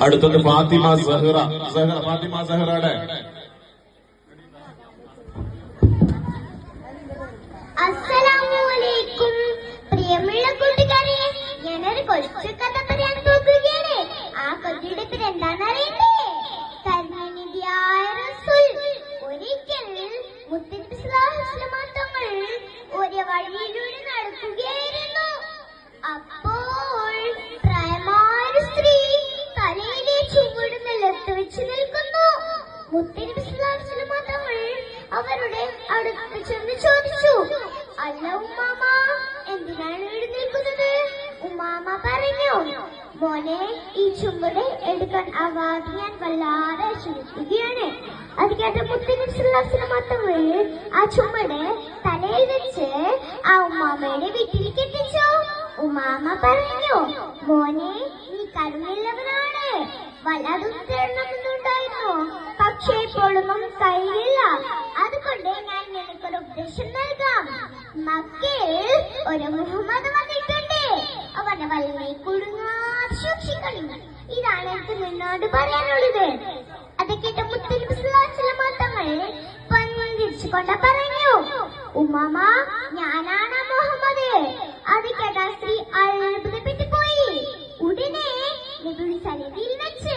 അടുത്തത് ഫാത്തിമ സഹറ. ഫാത്തിമ സഹറയുടെ അസ്സലാമലൈക്കും. പ്രിയമുള്ള കൂട്ടുകാരെ, ഞാനൊരു കൊച്ചു കഥ പറയാൻ പോകുകയാണ്. ആ കഥയുടെ പേര് എന്താണെന്നറിയണ്ടേ? കരുണാനിധിയായ റസൂൽ. ഒരിക്കൽ മുത്തനബി സ്വല്ലല്ലാഹു അലൈഹി വസല്ലം തങ്ങൾ ഒരു വഴിയിലൂടെ നടക്കുകയായിരുന്നു. അപ്പോൾ പ്രായമായ സ്ത്രീ തലയിലെ ചുവട് നിലത്ത് വെച്ച് നിൽക്കുന്നു. മുത്തനബി സ്വല്ലല്ലാഹു അലൈഹി വസല്ലം തങ്ങൾ അവരുടെ അടുത്ത് ചെന്ന് ചോദിച്ചു, അല്ല ഉമ്മാമ, എന്തിനാണ് എഴുന്നേൽക്കുന്നത്? ഉമ്മാമ പറഞ്ഞു, മോനെ, ഈ ചുമട് എടുക്കാൻ ആവാതെ ഞാൻ വല്ലാതെ ശ്രമിക്കുകയാണ്. അത് കേട്ട മുത്തനബി സ്വല്ലല്ലാഹു അലൈഹി വസല്ലം തങ്ങൾ ആ ചുമട് തലയിൽ വെച്ച് ആ ഉമ്മാമയുടെ വീട്ടിലേക്ക് എത്തിച്ചു. ഉമ്മാമ പറഞ്ഞു, മോനെ, നീ കരുണയുള്ളവനാണ്, വല്ലാതെ തരണമെന്നുണ്ടായിരുന്നു, പക്ഷേ ഇപ്പോഴൊന്നും കഴിയില്ല. അതുകൊണ്ട് ഞാൻ നിനക്കൊരു ഉപദേശം നൽകാം. മക്കയിൽ ഒരു മുഹമ്മദ് വന്നിട്ടുണ്ട്, അവനെ വല്ലനെ കുടുങ്ങാതെ സൂക്ഷിക്കണം. ഇതാണ് എനിക്ക് നിന്നോട് പറയാനുള്ളത്. അത് കേട്ട മുത്തനബി സ്വല്ലല്ലാഹു അലൈഹി വസല്ലം തങ്ങൾ പുഞ്ചിരിച്ചുകൊണ്ട് പറഞ്ഞു, ഉമ്മാമ, ഞാനാണ് മുഹമ്മദ്. അത് കേട്ട സ്ത്രീ അത്ഭുതപ്പെട്ടു പോയി. ഉടനെ നബിയുടെ സന്നിധിയിൽ വെച്ച്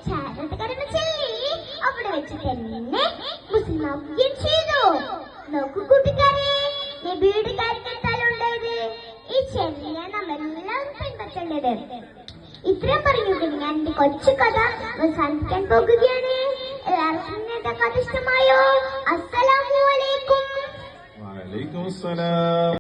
ചാരത്തുകരമ ചൊല്ലി അവിടെ വെച്ച് തന്നെ മുസ്ലിമാക്കുകയും ചെയ്തു. നോക്കൂ കൂട്ടുകാരെ, നബിയുടെ കാര്യത്താലുണ്ടായത് ഈ ചെറിയ നമ്മളെല്ലാവരും പിൻപറ്റേണ്ടത്. ഇത്രയും പറഞ്ഞുകൊണ്ട് ഞാൻ എന്റെ കൊച്ചു കഥ അവസാനിപ്പിക്കാൻ പോകുകയാണ്. എല്ലാവർക്കും ഇന്നത്തെ കഥ ഇഷ്ടമായോ? അസ്സലാമു അലൈക്കും. വലൈക്കും അസ്സലാം.